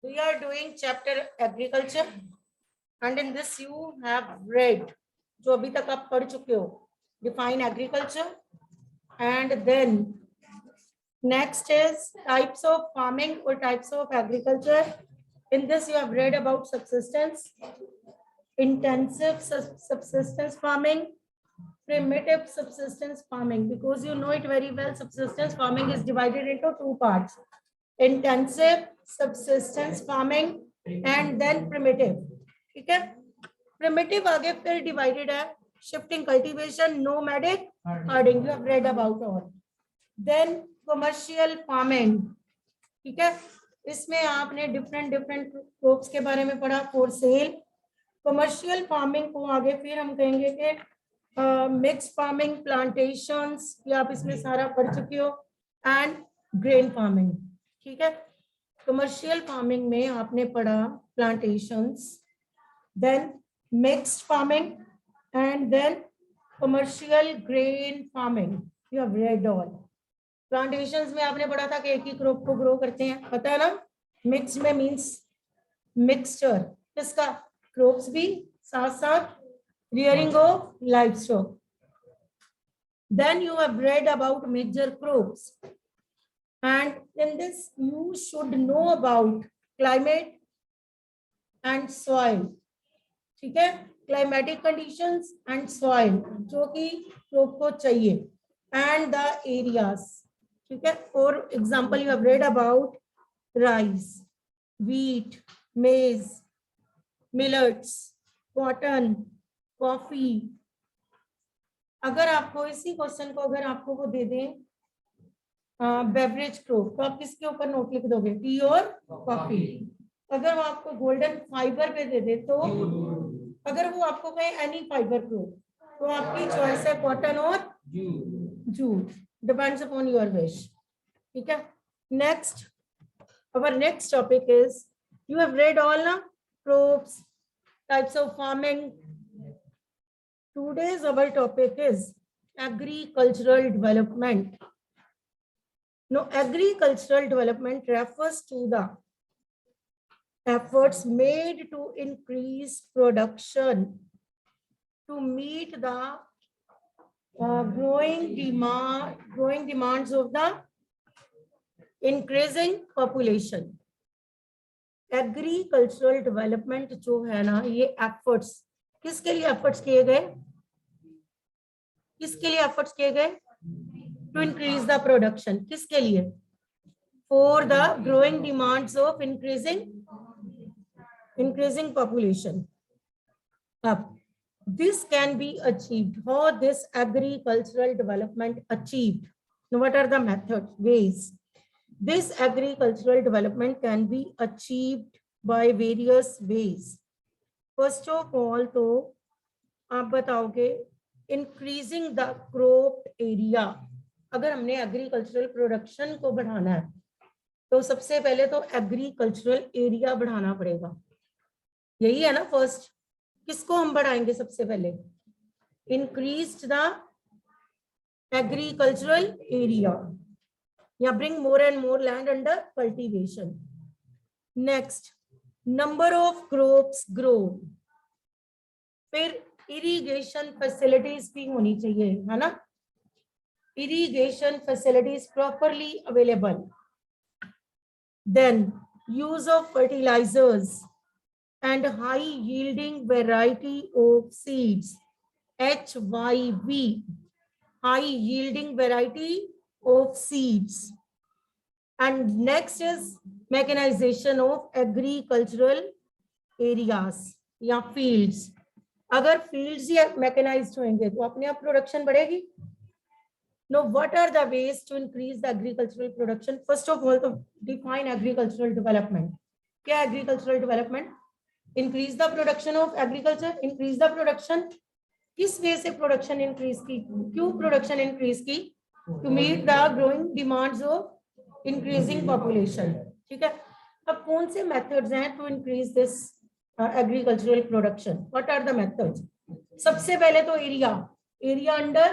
We are doing chapter agriculture and in this you have read जो अभी तक आप पढ़ चुके हो, define agriculture, and then next is types of farming or types of agriculture. In this you have read about subsistence, intensive subsistence farming, primitive subsistence farming. Because you know it very well, subsistence farming is divided into two parts: intensive subsistence farming and then primitive. ठीक है, primitive आगे फिर divided है shifting cultivation, nomadic herding, you have read about all. Then commercial farming, ठीक है, इसमें आपने different crops के बारे में पढ़ा for sale. commercial farming को आगे फिर हम कहेंगे कि mixed farming, plantations, ये आप इसमें सारा पढ़ चुके हो, and grain farming. ठीक है, कमर्शियल फार्मिंग में आपने पढ़ा plantations, then mixed farming and then commercial grain farming. You have read all. Plantations में आपने पढ़ा था कि एक ही क्रॉप को ग्रो करते हैं, पता है ना. मिक्स्ड में मींस मिक्सचर, किसका, क्रॉप्स भी साथ साथ rearing of livestock. Then you have read about major crops. And in this you should know about climate and soil. ठीक है, climatic conditions and soil जो कि crop को चाहिए, and the areas. ठीक है, for example you have read about rice, wheat, maize, millets, cotton, coffee. अगर आपको इसी क्वेश्चन को अगर आपको वो दे दें बेवरेज क्रॉप, तो आप किसके ऊपर नोट लिख दोगे, टी और कॉफी. अगर वो आपको गोल्डन फाइबर पे दे दे, तो अगर वो आपको कहे एनी फाइबर क्रॉप, तो आपकी चॉइस है कॉटन और jute, depends upon your wish. ठीक है, next, our next topic is, you have read all ना crops, types of farming. Today's our topic is agricultural development. Now, agricultural development refers to the efforts made to increase production to meet the growing demands of the increasing population. Agricultural development जो है ना, ये efforts किसके लिए efforts किए गए, किसके लिए efforts किए गए, to increase the production, किसके लिए, for the growing demands of increasing population. Up, this can be achieved. How this agricultural development achieved? Now, what are the methods, ways? This agricultural development can be achieved by various ways. First of all, तो आप बताओगे increasing the crop area. अगर हमने agricultural production को बढ़ाना है, तो सबसे पहले तो एग्रीकल्चरल एरिया बढ़ाना पड़ेगा. यही है ना फर्स्ट. किसको हम बढ़ाएंगे सबसे पहले, इंक्रीज द एग्रीकल्चरल एरिया, या bring more and more land under cultivation. Next, number of crops grown. फिर इरिगेशन फैसिलिटीज भी होनी चाहिए, है ना, irrigation facilities properly available. Then use of fertilizers and high yielding variety of seeds, HYV, high yielding variety of seeds. And next is mechanization of agricultural areas या fields. अगर fields ही mechanized होंगे तो अपने आप प्रोडक्शन बढ़ेगी. Now, what are the ways to increase the agricultural production? First of all, to define agricultural development. क्या agricultural development? Increase the production of agriculture. Increase the production. किस वे से production increase की? क्यों production increase की? To meet the growing demands of increasing population. ठीक है? अब कौन से methods हैं to increase this agricultural production? What are the methods? सबसे पहले तो area under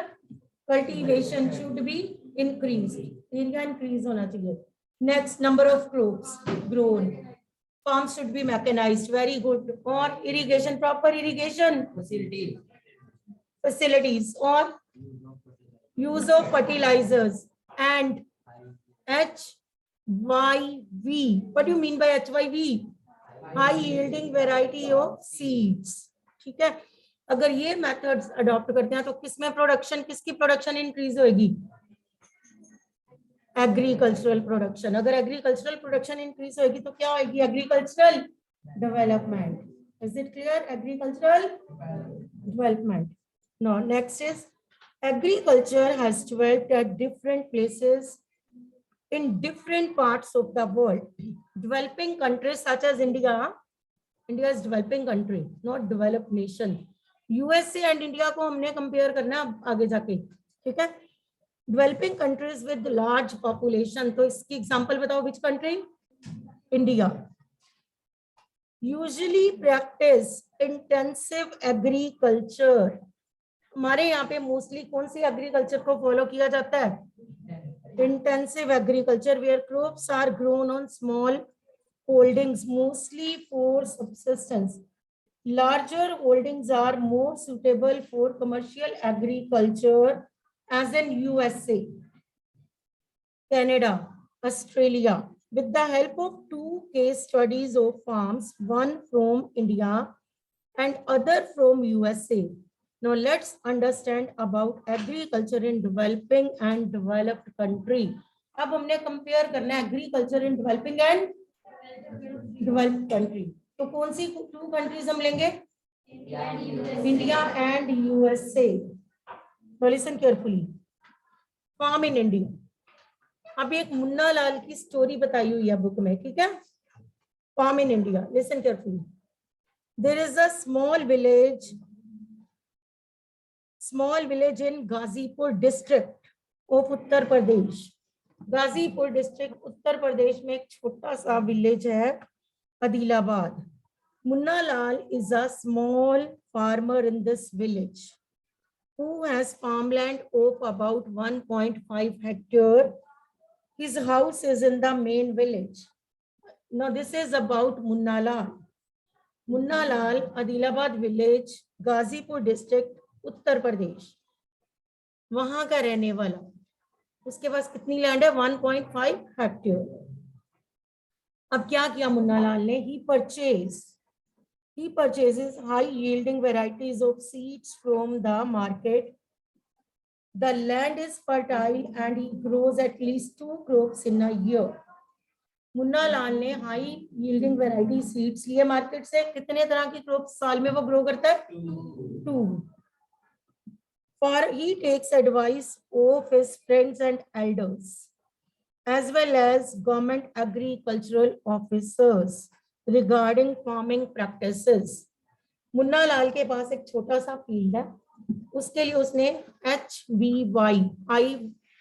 cultivation should be increased, area increase होना चाहिए. Next, number of crops grown. Farms should be mechanized. Very good. Or irrigation, proper irrigation facilities, or use of fertilizers. And HYV. What do you mean by HYV? High yielding variety of seeds. ठीक है, अगर ये methods adopt करते हैं तो किसमें production, किसकी production increase होगी? Agricultural production. अगर एग्रीकल्चरल प्रोडक्शन इंक्रीज होगी तो क्या होगी? Agricultural development. Is it clear? Agricultural development. Now next is agriculture has developed at different places in different parts of the world. Developing countries such as India is developing country, not developed nation. USA and India को हमने compare करना है आगे जाके, ठीक है? Developing countries with large population, तो इसकी एग्जांपल बताओ. which country? India. Usually practice intensive agriculture. हमारे यहाँ पे मोस्टली कौन सी एग्रीकल्चर को फॉलो किया जाता है? Intensive agriculture, where crops are grown on small holdings mostly for subsistence. Larger holdings are more suitable for commercial agriculture as in USA, Canada, Australia. With the help of 2 case studies of farms, one from India and other from USA. Now let's understand about agriculture in developing and developed country. अब हमने compare करना है agriculture in developing and developed country. तो कौन सी 2 countries हम लेंगे? India and USA. Listen carefully. Farm in India. अभी एक मुन्ना लाल की स्टोरी बताई हुई है बुक में, ठीक है? Farm in India. Listen carefully. There is a small village in Ghazipur district of Uttar Pradesh. Ghazipur district Uttar Pradesh में एक छोटा सा विलेज है Adilabad. Munna Lal is a small farmer in this village who has farmland of about 1.5 hectare. His house is in the main village. Now this is about Munna Lal. Munna Lal, Adilabad village, Ghazipur district, Uttar Pradesh, वहां का रहने वाला. उसके पास कितनी land है? 1.5 hectare. अब क्या किया मुन्ना लाल ने? he purchases high yielding varieties of seeds from the market. The land is fertile and he grows at least 2 crops in a year. Munna Lal ने हाई यील्डिंग वैरायटी सीड्स लिए मार्केट से. कितने तरह की क्रॉप्स साल में वो ग्रो करता है? 2. For he takes advice of his friends and elders as well as government agricultural officers regarding farming practices. Munna Lal के पास एक छोटा सा फील्ड है, उसके लिए उसने HBY high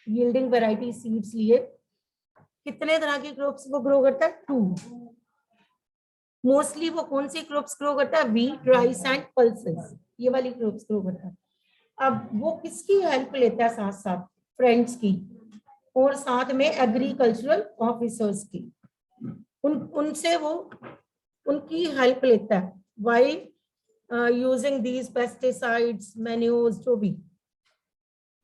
yielding variety seeds लिए. कितने तरह की क्रॉप्स वो ग्रो करता है? 2. मोस्टली वो कौन सी क्रॉप्स ग्रो करता है? Wheat, rice and pulses. ये वाली क्रॉप्स ग्रो करता है. अब वो किसकी हेल्प लेता है? साथ साथ फ्रेंड्स की और साथ में एग्रीकल्चरल ऑफिसर्स की. उनसे वो उनकी हेल्प लेता है. While using these pesticides, manures, जो भी.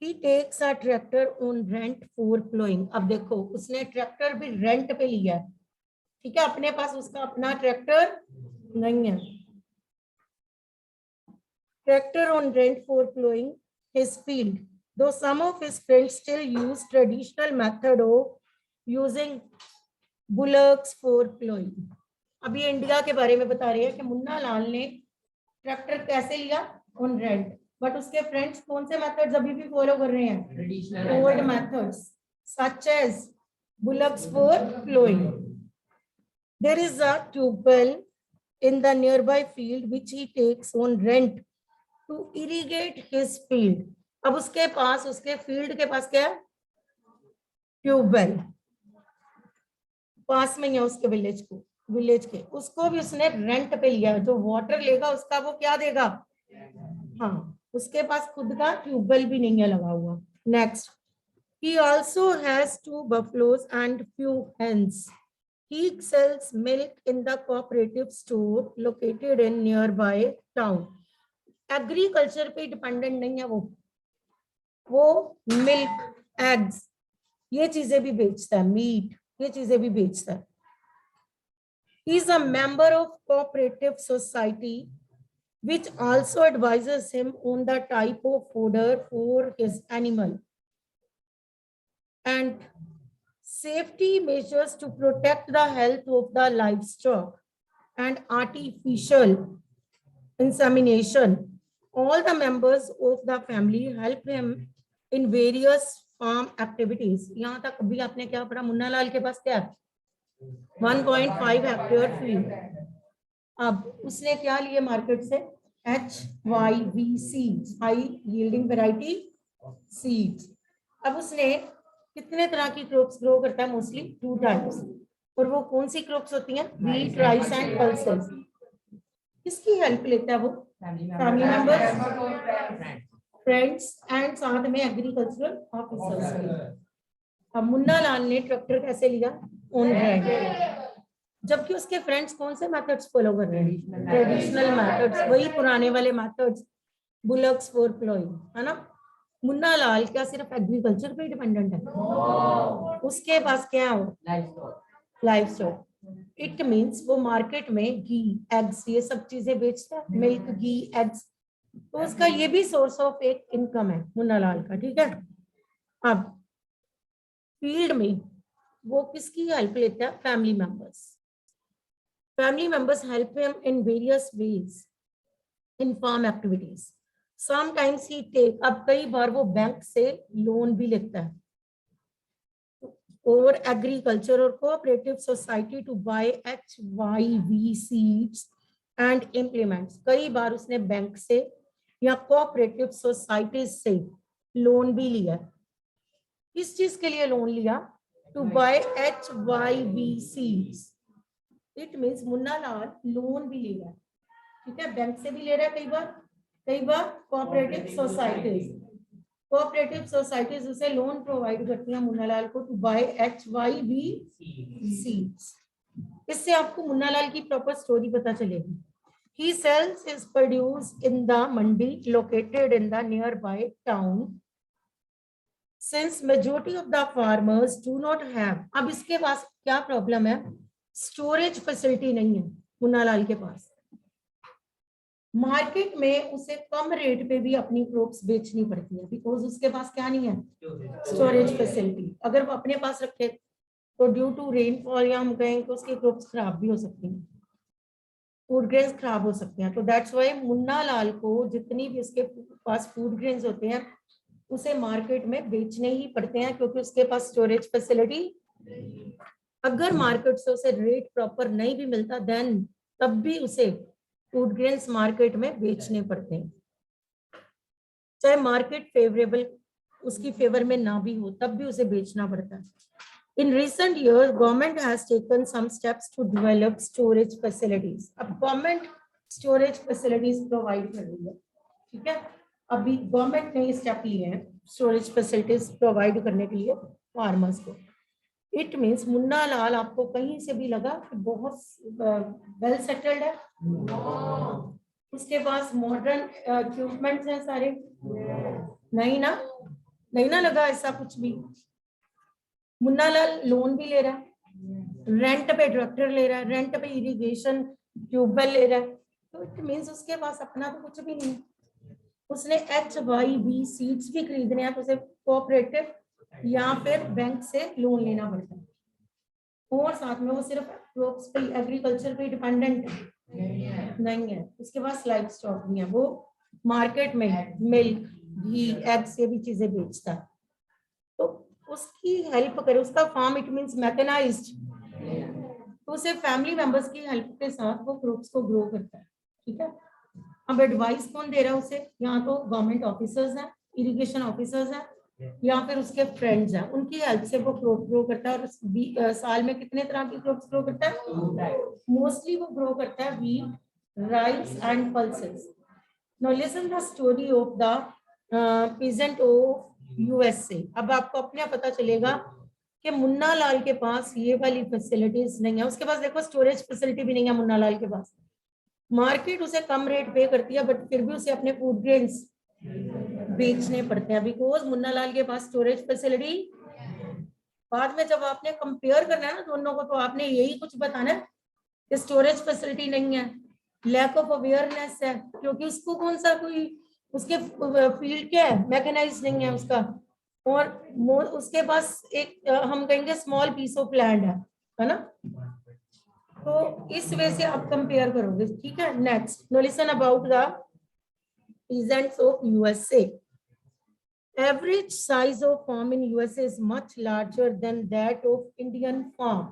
He takes a tractor on rent for plowing. अब देखो उसने ट्रैक्टर भी रेंट पे लिया है, ठीक है? अपने पास उसका अपना ट्रैक्टर नहीं है. Tractor on rent for plowing his field. Though some of his friends still use traditional method of using bullocks for plowing. अभी इंडिया के बारे में बता रहे हैं कि मुन्ना लाल ने ट्रैक्टर कैसे लिया? On rent. बट उसके फ्रेंड्स कौन से मेथड्स अभी भी फॉलो कर रहे हैं? Traditional old methods such as bullocks for plowing. There is a tubewell in the nearby field which he takes on rent to irrigate his field. अब उसके पास, उसके फील्ड के पास क्या है? ट्यूबवेल. पास में है उसके विलेज के. उसको भी उसने रेंट पे लिया. जो वाटर लेगा उसका वो क्या देगा? हाँ, उसके पास खुद का ट्यूबवेल भी नहीं है लगा हुआ. Next, he also has 2 buffaloes and few hens. He sells milk in the cooperative store located in nearby town. Agriculture पे डिपेंडेंट नहीं है वो मिल्क, एग्स, ये चीजें भी बेचता है, मीट, ये चीजें भी बेचता है. He is a member of cooperative society which also advises him on the type of fodder for his animal and safety measures to protect the health of the livestock and artificial insemination. All the members of the family help him in various farm activities. यहाँ तक अभी आपने क्या पढ़ा? मुन्ना लाल के पास क्या है? 1.5 hectare field. अब उसने क्या लिए मार्केट से? HYV seeds, high yielding variety seeds. अब उसने कितने तरह की क्रॉप्स ग्रो करता है? Mostly 2 types. और वो कौन सी क्रॉप्स होती हैं? Wheat, rice and pulses. किसकी हेल्प लेता है वो? फैमिली मेंबर्स, फ्रेंड्स एंड साथ में एग्रीकल्चरल ऑफिसर्स. अब मुन्ना लाल ने ट्रैक्टर कैसे लिया? On hand. जबकि उसके फ्रेंड्स कौन से मेथड्स फॉलो कर रहे हैं? ट्रेडिशनल मेथड्स, वही पुराने वाले मेथड्स, बुलक्स फॉर प्लोइंग, है ना. मुन्ना लाल क्या सिर्फ एग्रीकल्चर पे डिपेंडेंट है? उसके पास क्या हो? Life stock. इट मीन्स वो मार्केट में घी, एग्स, ये सब चीजें बेचता है, मिल्क, घी, एग्स. तो उसका ये भी सोर्स ऑफ एक इनकम है मुन्ना लाल का. ठीक है. अब फील्ड में वो किसकी हेल्प लेता है? Family members. Family members help him in various ways in farm activities. Sometimes he take, अब कई बार वो बैंक से लोन भी लेता है और एग्रीकल्चर और cooperative society to buy HYV seeds and implements. कई बार उसने बैंक से या कोऑपरेटिव सोसाइटीज से लोन भी लिया. किस चीज के लिए लोन लिया? To buy HYV seeds. It means Munna Lal loan भी ले रहा है. ठीक है. बैंक से भी ले रहा है कई बार कोऑपरेटिव सोसाइटीज उसे लोन प्रोवाइड करती हैं मुन्ना लाल को टू बाय HYV सीड्स. इससे आपको मुन्ना लाल की प्रॉपर स्टोरी पता चलेगी. He sells his produce in the mandi located in the nearby town. Since majority of the farmers do not have, अब इसके पास क्या प्रॉब्लम है? स्टोरेज फैसिलिटी नहीं है मुन्ना लाल के पास. मार्केट में उसे कम रेट पे भी अपनी क्रॉप्स बेचनी पड़ती है बिकॉज उसके पास क्या नहीं है? Storage facility. अगर वो अपने पास रखे तो ड्यू टू रेनफॉल या हम कहें कि उसकी क्रॉप्स खराब भी हो सकती हैं, फूड ग्रेन्स खराब हो सकते हैं. तो दैट्स वाई मुन्ना लाल को जितनी भी उसके पास फूड ग्रेन्स होते हैं उसे मार्केट में बेचने ही पड़ते हैं क्योंकि उसके पास स्टोरेज फैसिलिटी. अगर मार्केट से उसे रेट प्रॉपर नहीं भी मिलता देन तब भी उसे फूड ग्रेन्स मार्केट में बेचने पड़ते हैं. चाहे मार्केट फेवरेबल उसकी फेवर में ना भी हो तब भी उसे बेचना पड़ता है. In recent years, government has taken some steps to develop storage facilities. अब गवर्नमेंट स्टोरेज फैसिलिटीज प्रोवाइड कर रही है. ठीक है. अभी गवर्नमेंट ने स्टेप लिए हैं स्टोरेज फैसिलिटीज प्रोवाइड करने के लिए फार्मर्स को. इट मीन्स मुन्ना लाल आपको कहीं से भी लगा कि बहुत वेल सेटल्ड है? उसके पास मॉडर्न इक्विपमेंट्स हैं सारे? नहीं ना लगा ऐसा कुछ भी. मुन्ना लाल लोन भी ले रहा है, रेंट पे ट्रैक्टर ले रहा है, रेंट पे इरिगेशन ट्यूबवेल ले रहा है. तो इट मीन्स उसके पास अपना तो कुछ भी नहीं. उसने HYV सीड्स भी खरीदने हैं तो उसे कोऑपरेटिव या फिर बैंक से लोन लेना पड़ता है. और साथ में वो सिर्फ क्रॉप्स पे, एग्रीकल्चर पे डिपेंडेंट नहीं है. उसके पास लाइफ स्टॉक भी है. वो मार्केट में मिल्क, घी, एग्स, ये भी चीजें बेचता है. तो उसकी हेल्प करे. उसका फार्म इट मींस मैकेनाइज्ड. तो उसे फैमिली मेंबर्स की हेल्प के साथ वो क्रॉप्स को ग्रो करता है. ठीक है. अब एडवाइस कौन दे रहा है उसे? यहाँ तो गवर्नमेंट ऑफिसर्स हैं, इरिगेशन ऑफिसर्स हैं या फिर उसके फ्रेंड्स हैं. उनकी हेल्प से वो क्रॉप ग्रो करता है. और साल में कितने तरह की क्रॉप्स ग्रो करता है? मोस्टली वो ग्रो करता है wheat, rice and pulses. Now listen the story of the peasant of USA. अब आपको अपने पता चलेगा कि मुन्ना लाल के पास ये वाली फैसिलिटीज नहीं है, उसके पास देखो स्टोरेज फैसिलिटी भी नहीं है मुन्ना लाल के पास, मार्केट उसे कम रेट पे करती है बट फिर भी उसे अपने फूड ग्रेन्स बेचने पड़ते हैं बिकॉज मुन्ना लाल के पास स्टोरेज फैसिलिटी। बाद में जब आपने कंपेयर करना है ना दोनों को, तो आपने यही कुछ बताना है कि स्टोरेज फैसिलिटी नहीं है, लैक ऑफ अवेयरनेस है, क्योंकि उसको कौन सा कोई उसके फील्ड क्या है, मैकेनाइज नहीं है उसका, और उसके पास एक हम कहेंगे स्मॉल पीस ऑफ लैंड है ना। तो इस वजह से आप कंपेयर करोगे, ठीक है। Next, no listen about the peasants of USA. Average size of farm in USA is much larger than that of Indian farm.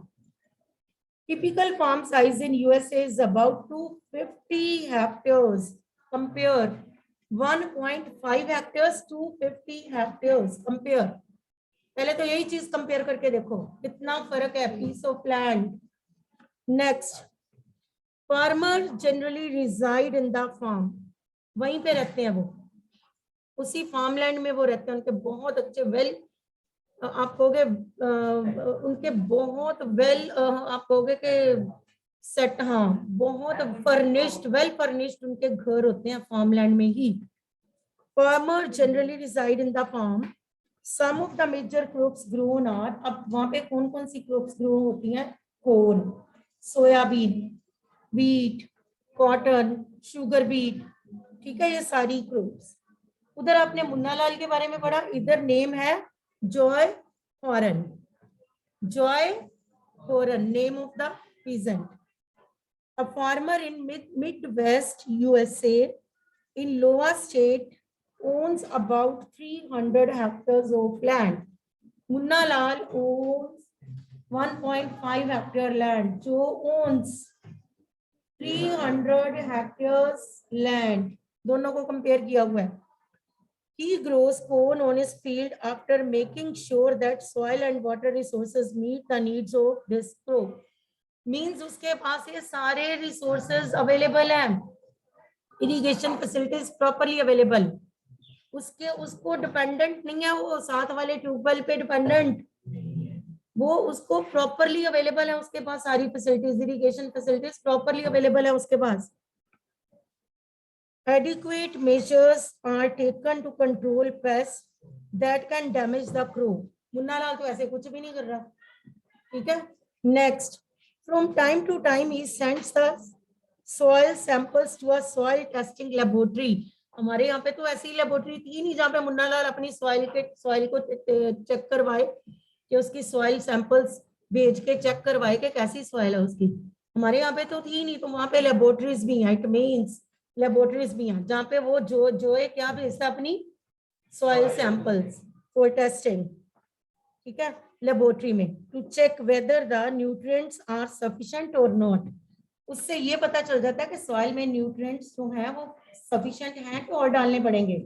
Typical farm size in USA is about 250 hectares. Compare 1.5 hectares to 50 hectares. Compare. पहले तो यही चीज compare करके देखो कितना फर्क है, piece of land. Next, farmer generally reside in the farm, वहीं पे रहते हैं वो, उसी फार्म लैंड में वो रहते हैं, उनके बहुत अच्छे वेल आप कहोगे उनके बहुत वेल आप कहोगे कि सेट, हाँ बहुत फर्निश्ड वेल फर्निश्ड उनके घर होते हैं फार्म लैंड में ही। Farmer generally reside in the farm, some of the major crops grown are, अब वहां पे कौन कौन सी क्रॉप्स ग्रो होती हैं, corn, soybean, wheat, cotton, sugar beet, ठीक है, ये सारी क्रॉप्स। उधर आपने मुन्ना लाल के बारे में पढ़ा, इधर नेम है Joy horn, Joy horn name of the peasant. A farmer in Midwest USA in Iowa State owns about 300 hectares of land. Munna Lal owns 1.5 hectare land. Joe owns 300 hectares land. दोनों को compare किया हुआ है। He grows corn on his field after making sure that soil and water resources meet the needs of this crop. Means उसके पास ये सारे resources available हैं, irrigation facilities properly available, उसको डिपेंडेंट नहीं है वो साथ वाले ट्यूबवेल पे डिपेंडेंट, वो उसको प्रॉपरली अवेलेबल है, उसके पास सारी facilities, irrigation facilities properly available है उसके पास। Adequate measures are taken to control pests that can damage the crop. Munna Lal तो ऐसे कुछ भी नहीं कर रहा, ठीक है। Next, from time to time he sends the soil samples to a soil testing laboratory. हमारे यहाँ पे तो ऐसी लेबोरेटरी थी नहीं जहाँ पे मुन्ना लाल अपनी सॉइल को चेक करवाए, कि उसकी सॉइल सैंपल्स भेज के चेक करवाए कि कैसी सॉइल है उसकी, हमारे यहाँ पे तो थी नहीं, तो वहाँ पे लेबोरेटरीज भी हैं, इट मीन्स लेबोरेटरीज भी हैं जहाँ पे वो जो है क्या भेजता है अपनी सॉइल सैंपल्स फॉर टेस्टिंग, ठीक है, लेबोरेटरी में, to check whether the nutrients are sufficient और नॉट। उससे ये पता चल जाता है कि सॉइल में न्यूट्रिएंट्स जो हैं वो सफिशिएंट हैं तो और डालने पड़ेंगे।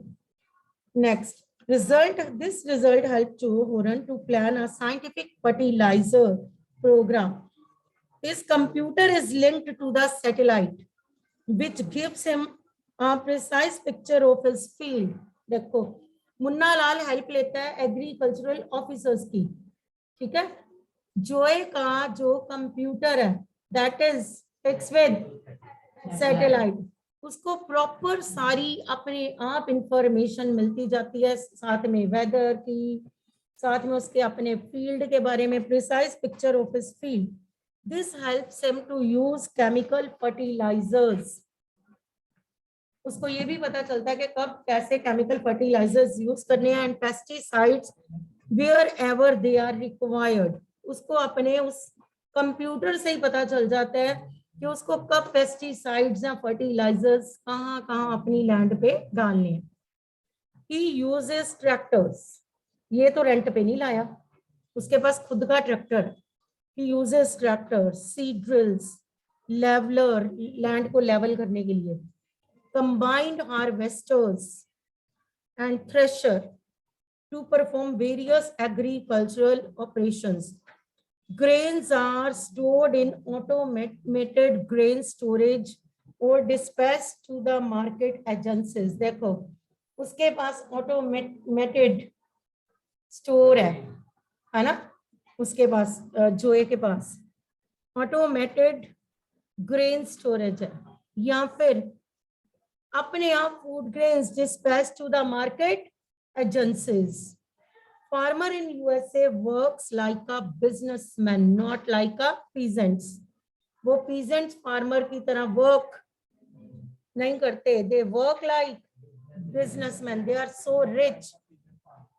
Next, this result helped Joe Horan to plan a scientific fertilizer program. His computer is linked to the satellite, which gives him a precise picture of his field. देखो, मुन्ना लाल हेल्प लेता है एग्रीकल्चरल ऑफिसर्स की, ठीक है। जोए का जो computer है that is fix with satellite, उसको प्रॉपर सारी अपने आप इंफॉर्मेशन मिलती जाती है, साथ में वेदर की, साथ में उसके अपने फील्ड के बारे में precise picture of his field. This helps him to use chemical fertilizers, उसको ये भी पता चलता है कि कब कैसे केमिकल फर्टिलाइजर्स यूज करने हैं, and pesticides wherever they are required, उसको अपने उस कंप्यूटर से ही पता चल जाता है कि उसको कब पेस्टिसाइड्स या फर्टिलाइजर्स कहाँ कहाँ अपनी लैंड पे डालने हैं। ही यूजेस ट्रैक्टर्स, ये तो रेंट पे नहीं लाया, उसके पास खुद का tractor. He uses tractors, seed drills, leveller, land को लेवल करने के लिए, combined harvesters and thresher to perform various agricultural operations. Grains are stored in automated grain storage or dispatched to the market agencies. देखो, उसके पास automated store है ना, उसके पास जोए के पास ऑटोमेटेड ग्रेन स्टोरेज है, या फिर अपने आप food grains dispatch to the market agencies. Farmer in USA works like a businessman, not like a peasants. वो peasants farmer की तरह work नहीं करते, they work like businessmen. They are so rich.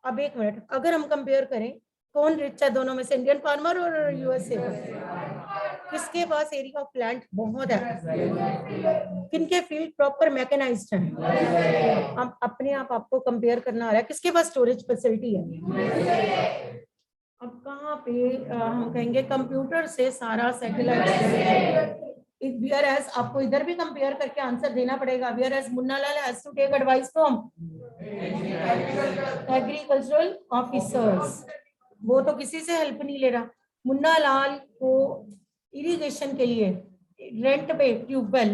अब एक मिनट, अगर हम कंपेयर करें कौन रिच है दोनों में से, इंडियन फार्मर और यूएसए? किसके पास एरिया ऑफ लैंड बहुत है, किनके फील्ड प्रॉपर मैकेनाइज्ड है? हम अपने आप आपको कंपेयर करना आ रहा है, किसके पास स्टोरेज फैसिलिटी है? अब कहाँ पे हम कहेंगे कंप्यूटर से सारा सैटेलाइट, वेयर एज आपको इधर भी कंपेयर करके आंसर देना पड़ेगा। Whereas Munna Lal has to take advice from agricultural officers, वो तो किसी से हेल्प नहीं ले रहा। मुन्ना लाल को इरिगेशन के लिए रेंट पे ट्यूबवेल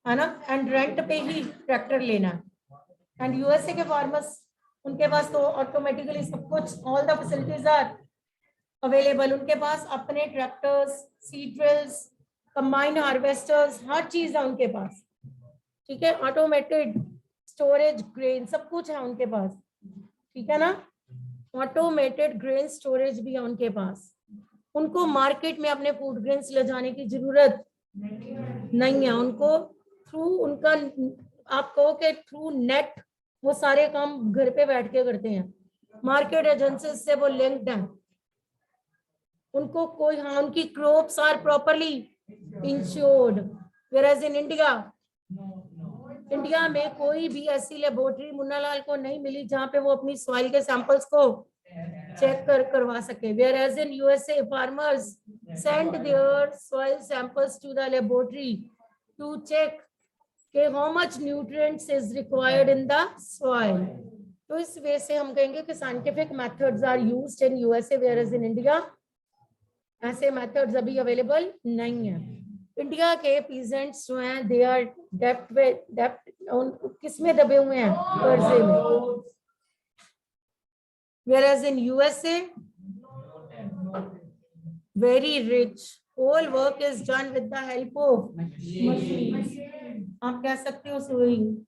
है ना, एंड रेंट पे ही ट्रैक्टर लेना है। एंड यूएसए के फार्मर्स, उनके पास तो ऑटोमेटिकली सब कुछ, all the facilities are available. उनके पास अपने tractors, seed drills, combine harvesters, हर चीज है उनके पास, ठीक है। ऑटोमेटेड स्टोरेज ग्रेन, सब कुछ है उनके पास, ठीक है ना। ऑटोमेटेड ग्रेन स्टोरेज भी है उनके पास। उनको मार्केट में अपने फूड ग्रेन्स ले जाने की जरूरत नहीं है। उनको थ्रू उनका, आप कहो कि थ्रू नेट वो सारे काम घर पे बैठ के करते हैं, मार्केट एजेंसी से वो लिंक्ड है। उनको कोई, हाँ, उनकी crops are properly insured. Whereas in India में कोई भी ऐसी लेबोरेटरी मुन्नालाल को नहीं मिली जहां पे वो अपनी सॉइल के सैंपल्स को चेक करवा सके। Whereas in USA, farmers send their soil samples to the laboratory to check how much nutrients is required in the soil. तो इस वे से हम कहेंगे कि scientific methods are used in USA, whereas in India ऐसे methods अभी available नहीं है। इंडिया के पीजेंट्स जो हैं, दे आर डेप्ट किसमें दबे हुए हैं? कर्जे में। Whereas in USA, very rich, whole work is done with the help of machines. आप कह सकते हो sowing,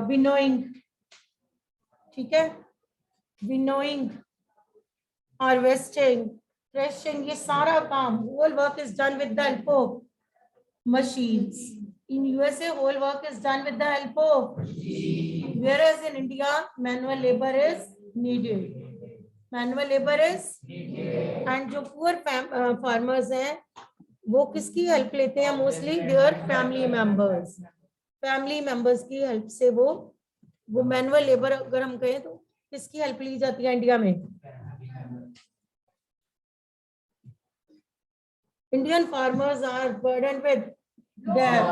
winnowing, ठीक है, winnowing, harvesting, threshing, ये सारा काम, whole work is done with the help of machines. In USA, whole work is done with the help of, whereas in India, manual labor is needed. Manual labor is needed. And जो poor farmers हैं, वो किसकी help लेते हैं? Mostly their family members, family members की help से वो manual labour, अगर हम कहें तो किसकी हेल्प ली जाती है इंडिया में? Indian farmers are burdened with debt,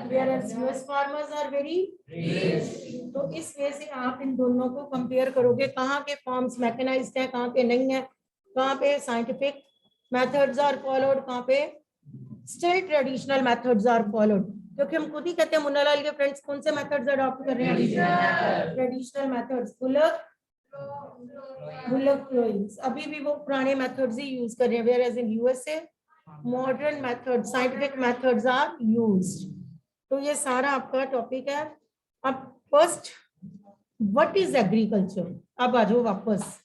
whereas US farmers are very rich. तो इस वजह से आप इन दोनों को कंपेयर करोगे, कहाँ के फार्म्स मैकेनाइज्ड हैं, कहाँ के नहीं है, कहाँ पे साइंटिफिक मेथड्स आर फॉलोड, कहाँ पे still traditional methods are followed. क्योंकि हम खुद ही कहते हैं मुन्नालाल के फ्रेंड्स कौन से मेथड्स अडॉप्ट कर रहे हैं? ट्रेडिशनल मेथड्स, बुलक फ्लोइंग्स, अभी भी वो पुराने मेथड्स ही यूज कर रहे हैं। Whereas in USA modern method, scientific methods are used. तो ये सारा आपका टॉपिक है। अब फर्स्ट, व्हाट इज एग्रीकल्चर? अब आ जाओ वापस,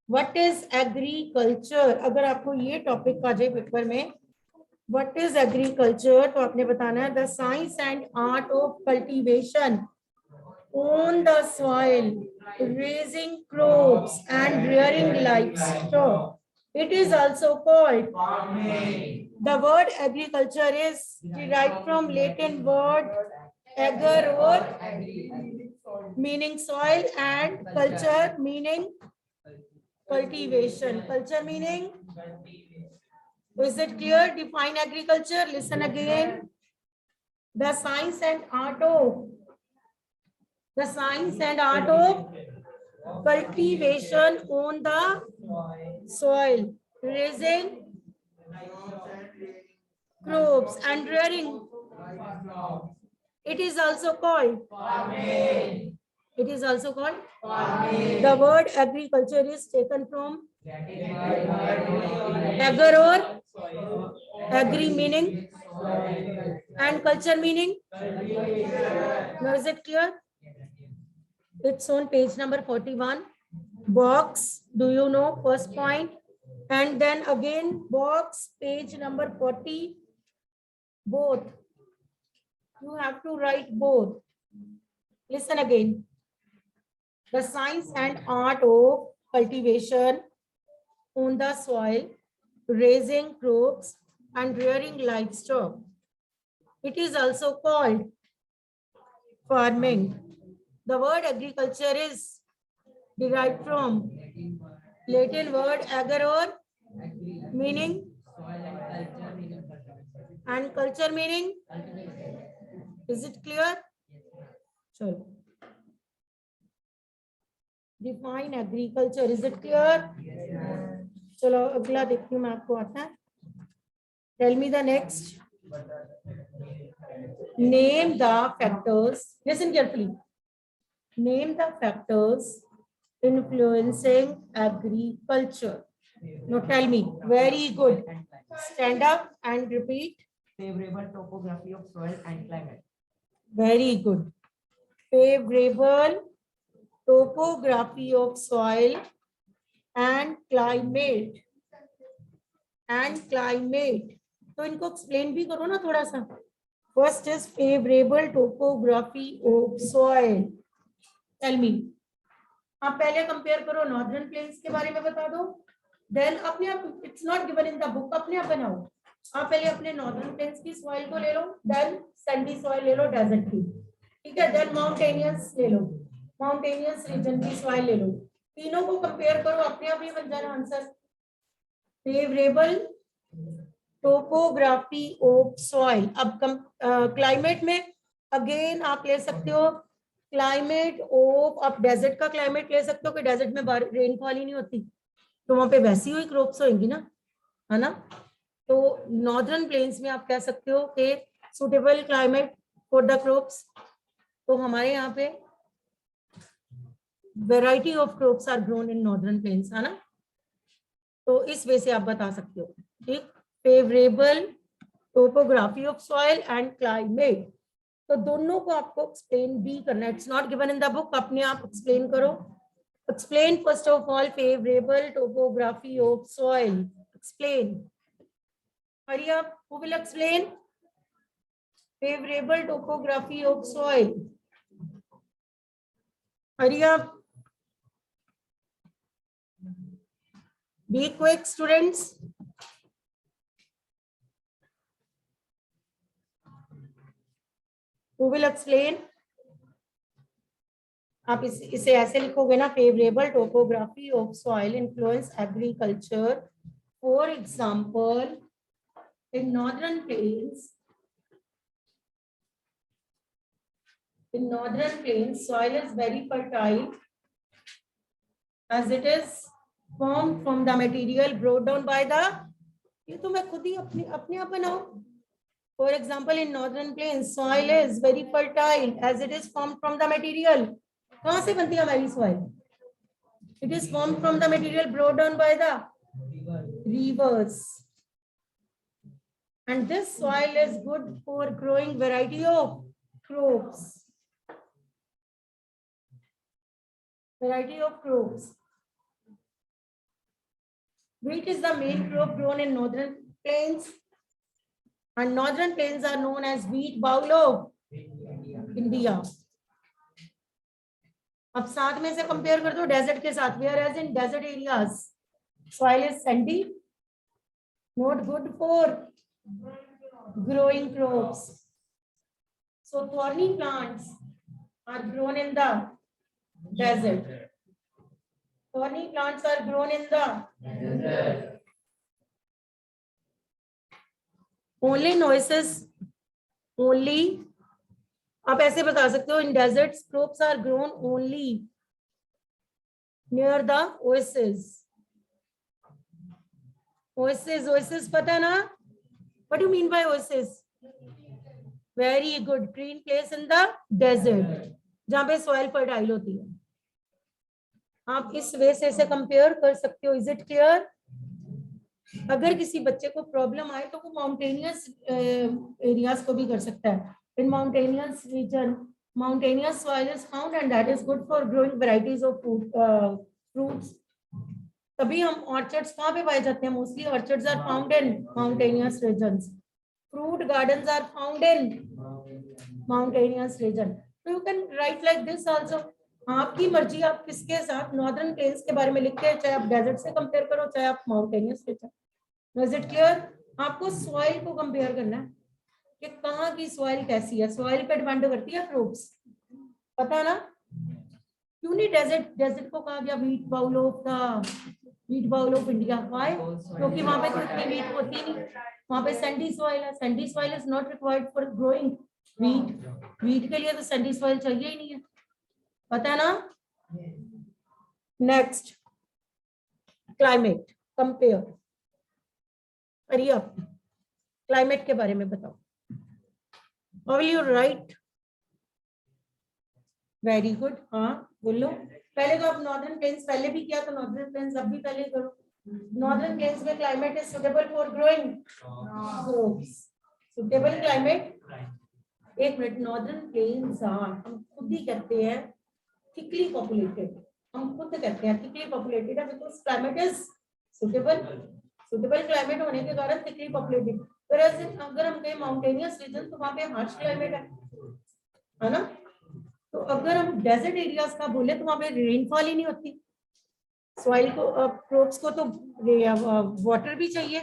व्हाट इज एग्रीकल्चर? अगर आपको ये टॉपिक आ जाए पेपर में, व्हाट इज एग्रीकल्चर, तो आपने बताना है the science and art of cultivation on the soil, raising crops and rearing livestock. It is also called farming. The word agriculture is derived from Latin word ager or meaning soil and culture meaning cultivation. Culture meaning, is it clear? Define agriculture. Listen again. The science and art of cultivation on the soil, raising crops and rearing. It is also called farming. It is also called farming. The word agriculture is taken from agar or agri meaning and culture meaning. Now is it clear? It's on page number 41. Box, do you know first point? And then again box, page number 40. Both. You have to write both. Listen again. The science and art of cultivation on the soil, raising crops and rearing livestock. It is also called farming. The word agriculture is derived from Latin word agaror, meaning and culture meaning. Is it clear? Sure. Define agriculture. Is it clear? चलो अगला देखती हूँ मैं आपको आता है. Tell me the next. Name the factors. Listen carefully. Name the factors influencing agriculture. Now tell me. Very good. Stand up and repeat. Favorable topography of soil and climate. Very good. Favorable topography of soil and climate. And climate. तो इनको explain भी करो ना थोड़ा सा. First is favorable topography of soil. Tell me. आप पहले compare करो नॉर्दर्न प्लेन्स के बारे में बता दो. Then अपने आप, it's not given in the book, अपने आप बनाओ. आप पहले अपने नॉर्दर्न प्लेन्स की सॉइल को ले लो, देन सैंडी सॉइल ले लो डेजर्ट की, ठीक है, देन माउंटेनियस ले लो, माउंटेनियस रीजन की सॉइल ले लो. तीनों को कंपेयर करो, अपने आप ही बन जाना answer. Favourable topography of soil. अब क्लाइमेट में अगेन आप ले सकते हो क्लाइमेट ऑफ, आप डेजर्ट का क्लाइमेट ले सकते हो कि डेजर्ट में रेनफॉल ही नहीं होती, तो वहां पे वैसी हुई क्रॉप्स होंगी ना, है ना. तो नॉर्दर्न प्लेन्स में आप कह सकते हो कि suitable climate for the crops. तो हमारे यहाँ पे variety of crops are grown in northern plains, है ना. तो इस वे से आप बता सकते हो. ठीक. Favourable topography of soil and climate. तो दोनों को आपको एक्सप्लेन भी करना है. It's not given in the book, अपने आप एक्सप्लेन करो. Explain first of all favorable topography of soil. Explain. Hurry up. Who will explain? Favorable topography of soil. Hurry up. Be quick, students. Who will explain? आप इसे ऐसे लिखोगे ना, favourable topography of soil influence agriculture. For example in northern planes soil is very fertile as it is formed from the material brought down by the. ये तो मैं खुद ही अपने आप बनाऊं. For example, in northern plains, soil is very fertile as it is formed from the material. कहाँ से बनती है हमारी soil? It is formed from the material brought down by the rivers. And this soil is good for growing variety of crops. Variety of crops. Wheat is the main crop grown in northern plains. And northern plains are known as wheat bowl of India. अब साथ में से compare कर दो desert के साथ. Whereas in desert areas, soil is sandy, not good for growing crops. So thorny plants are grown in the desert. Thorny plants are grown in the desert. Only oases, only. आप ऐसे बता सकते हो, in deserts crops are grown only near the oasis. Oasis पता है ना? What do mean by oasis? Very good. Green place in the desert. जहाँ पे सॉइल फर्टाइल होती है। आप इस वे से इसे कंपेयर कर सकते हो। Is it clear? अगर किसी बच्चे को प्रॉब्लम आए तो वो माउंटेनियस एरियाज को भी कर सकता है। In mountainous region mountainous soil is found and that is good for growing varieties of fruits. तभी हम ऑर्चर्ड्स कहाँ पे पाए जाते हैं? Mostly orchards are found in mountainous regions. Fruit gardens are found in mountainous region. तो you can write like this also. आपकी मर्जी, आप किसके साथ नॉर्दर्न प्लेन्स के बारे में लिखते हैं, चाहे आप डेजर्ट से कंपेयर करो, चाहे आप mountainous region. Is it clear? आपको सॉइल को कंपेयर करना है कि कहाँ की सॉइल कैसी है. सॉइल पे डिपेंड करती है फ्रूट्स, पता है ना? क्यों नहीं डेजर्ट को कहा गया wheat bowl of India? Why? क्योंकि वहां पे तो इतनी वीट होती नहीं. वहां पे सैंडी सॉइल है. Sandy soil is not required for growing wheat. Wheat के लिए तो सैंडी सॉइल चाहिए ही नहीं है, पता है ना? नेक्स्ट, क्लाइमेट कंपेयर करिए. आप क्लाइमेट के बारे में बताओ. How will you write? Very good. हाँ बोलो. पहले तो आप नॉर्दर्न प्लेन्स पहले भी किया, तो नॉर्दर्न प्लेन्स अब भी पहले करो. नॉर्दर्न प्लेन्स में climate is suitable for growing fruits. Suitable climate. एक मिनट. नॉर्दर्न प्लेन्स हम खुद ही कहते हैं थिकली पॉपुलेटेड. हम खुद कहते हैं थिकली पॉपुलेटेड है because climate is suitable. Suitable climate होने के कारण थिकली पॉपुलेटेड. अगर हम कहें माउंटेनियस रीजन तो वहां पे हार्श क्लाइमेट है ना? तो अगर हम डेजर्ट एरियाज का बोले तो वहां पे रेनफॉल ही नहीं होती. सॉइल को, क्रॉप्स को तो वाटर भी चाहिए.